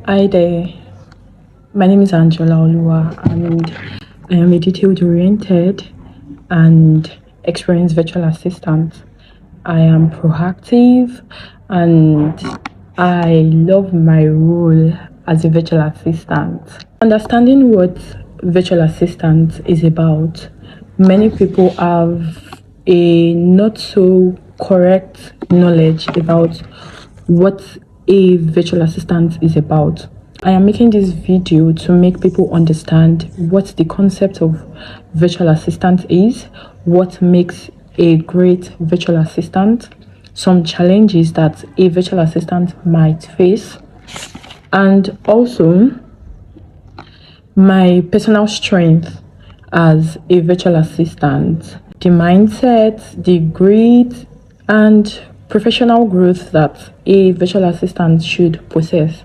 Hi there, my name is Angela Olua and I am a detailed-oriented and experienced virtual assistant. I am proactive and I love my role as a virtual assistant. Understanding what virtual assistant is about, many people have a not so correct knowledge about what a virtual assistant is about. I am making this video to make people understand what the concept of virtual assistant is, what makes a great virtual assistant, some challenges that a virtual assistant might face, and also my personal strength as a virtual assistant, the mindset, the grit, and professional growth that a virtual assistant should possess.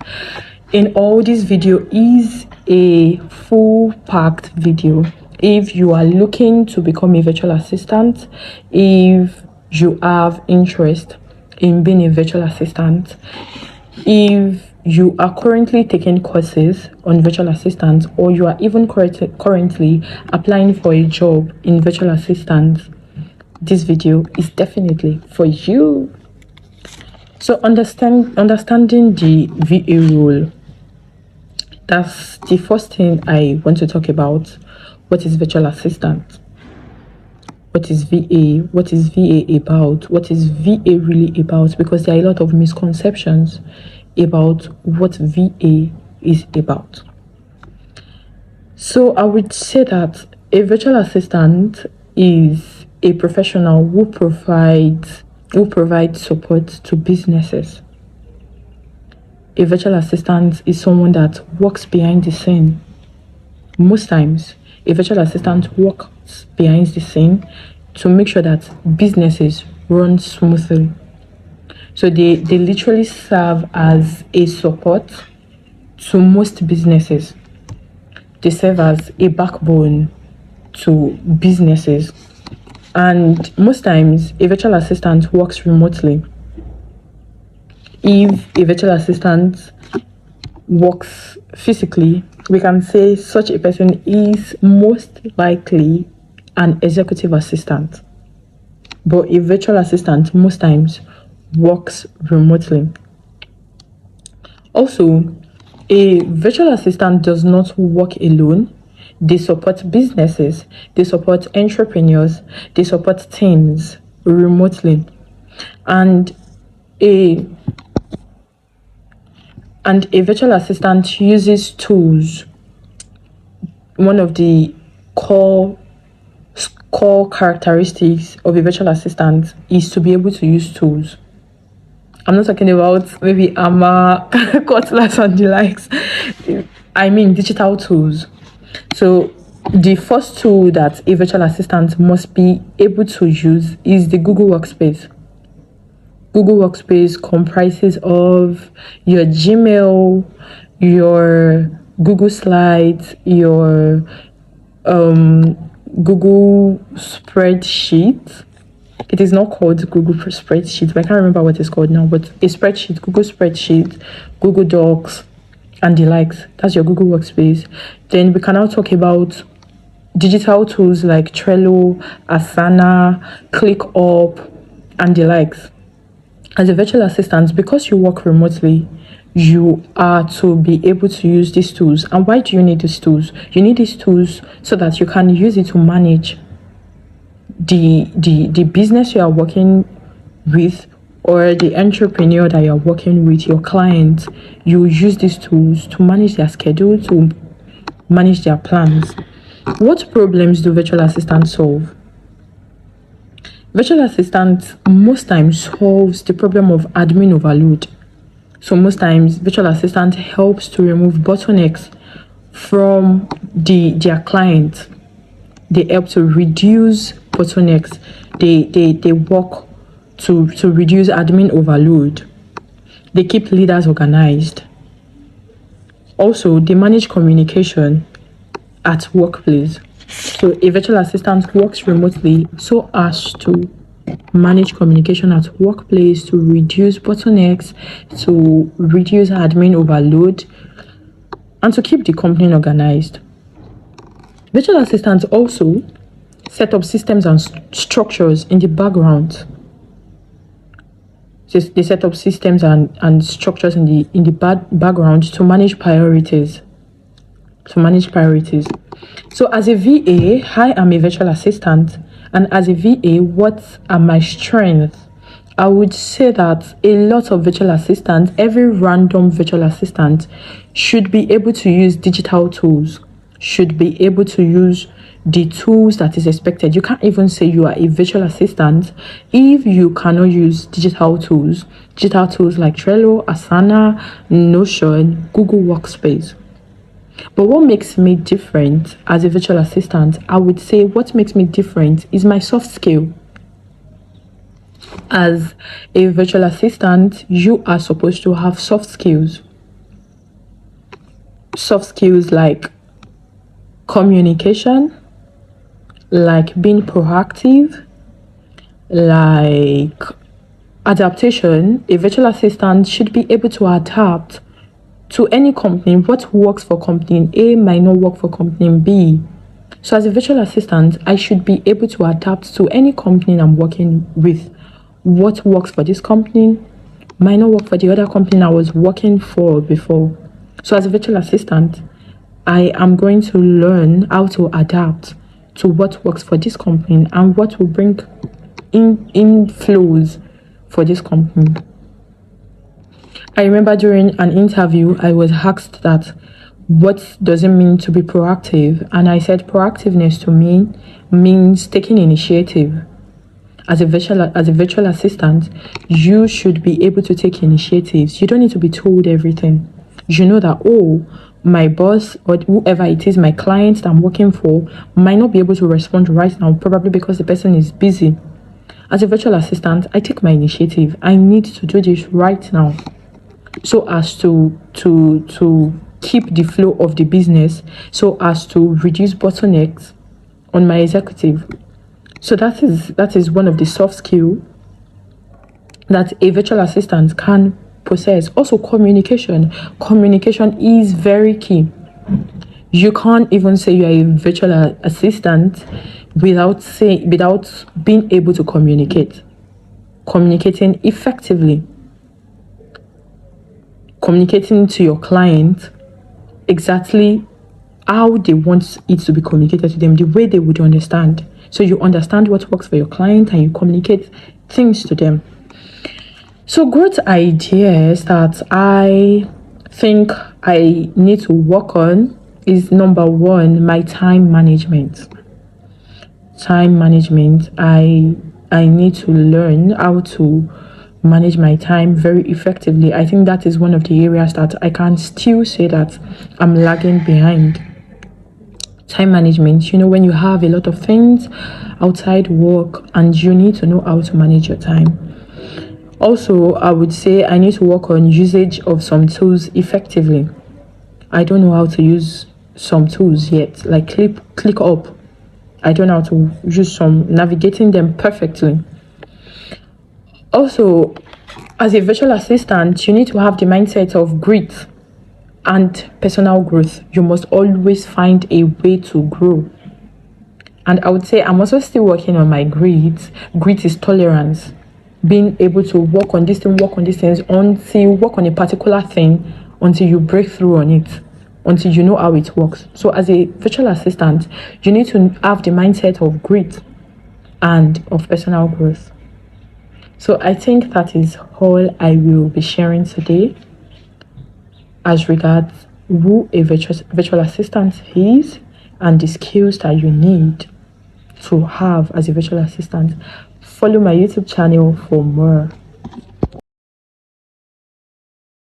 In all, this video is a full packed video. If you are looking to become a virtual assistant, if you have interest in being a virtual assistant, if you are currently taking courses on virtual assistants, or you are even currently applying for a job in virtual assistants, this video is definitely for you. So understanding the VA role, that's the first thing I want to talk about. What is virtual assistant? What is VA? What is VA about? What is VA really about? Because there are a lot of misconceptions about what VA is about. So I would say that a virtual assistant is a professional who provides support to businesses. A virtual assistant is someone that works behind the scene. Most times, a virtual assistant works behind the scene to make sure that businesses run smoothly. So they literally serve as a support to most businesses. They serve as a backbone to businesses. And most times, a virtual assistant works remotely. If a virtual assistant works physically, we can say such a person is most likely an executive assistant. But a virtual assistant most times works remotely. Also, a virtual assistant does not work alone. They support businesses, they support entrepreneurs, they support teams remotely. And a virtual assistant uses tools. One of the core characteristics of a virtual assistant is to be able to use tools. I'm not talking about maybe hammer, cutlass, and the likes. I mean digital tools. So the first tool that a virtual assistant must be able to use is the Google Workspace. Google Workspace comprises of your Gmail, your Google Slides, your Google Spreadsheet. It is not called Google Spreadsheet, but I can't remember what it's called now, but a spreadsheet, Google Spreadsheet, Google Docs, and the likes. That's your Google Workspace. Then we can now talk about digital tools like Trello, Asana, ClickUp, and the likes. As a virtual assistant, because you work remotely, you are to be able to use these tools. And why do you need these tools? You need these tools so that you can use it to manage the business you are working with, or the entrepreneur that you're working with, your client. You use these tools to manage their schedule, to manage their plans. What problems do virtual assistants solve? Virtual assistant most times solves the problem of admin overload. So most times, virtual assistant helps to remove bottlenecks from their client. They help to reduce bottlenecks. They work to reduce admin overload. They keep leaders organized. Also, they manage communication at workplace. So a virtual assistant works remotely so as to manage communication at workplace, to reduce bottlenecks, to reduce admin overload, and to keep the company organized. Virtual assistants also set up systems and structures in the background. They set up systems and structures in the background to manage priorities. So as a VA, I am a virtual assistant, and as a VA, what are my strengths? I would say that a lot of virtual assistants, every random virtual assistant, should be able to use digital tools, should be able to use the tools that is expected. You can't even say you are a virtual assistant if you cannot use digital tools like Trello, Asana, Notion, Google Workspace. But what makes me different as a virtual assistant, I would say what makes me different is my soft skill. As a virtual assistant, you are supposed to have soft skills. Soft skills like communication, like being proactive, like adaptation. A virtual assistant should be able to adapt to any company. What works for company A might not work for company B. So as a virtual assistant, I should be able to adapt to any company I'm working with. What works for this company might not work for the other company I was working for before. So as a virtual assistant, I am going to learn how to adapt to what works for this company and what will bring in flows for this company. I remember during an interview, I was asked that what does it mean to be proactive? And I said proactiveness to me means taking initiative. As a virtual assistant, you should be able to take initiatives. You don't need to be told everything. You know that, oh, my boss or whoever it is, my client that I'm working for, might not be able to respond right now, probably because the person is busy. As a virtual assistant, I take my initiative. I need to do this right now, so as to keep the flow of the business, so as to reduce bottlenecks on my executive. So that is one of the soft skills that a virtual assistant can possess. Also, communication is very key. You can't even say you are a virtual assistant without being able to communicating effectively, communicating to your client exactly how they want it to be communicated to them, the way they would understand. So you understand what works for your client and you communicate things to them. So growth ideas that I think I need to work on is number one, my time management. I need to learn how to manage my time very effectively. I think that is one of the areas that I can still say that I'm lagging behind. Time management, when you have a lot of things outside work and you need to know how to manage your time. Also, I would say I need to work on usage of some tools effectively. I don't know how to use some tools yet, like ClickUp. I don't know how to use navigating them perfectly. Also, as a virtual assistant, you need to have the mindset of grit and personal growth. You must always find a way to grow. And I would say I'm also still working on my grit. Grit is tolerance. Being able to work on these things until you work on a particular thing, until you break through on it, until you know how it works. So as a virtual assistant, you need to have the mindset of grit and of personal growth. So I think that is all I will be sharing today as regards who a virtual assistant is and the skills that you need to have as a virtual assistant. Follow my YouTube channel for more.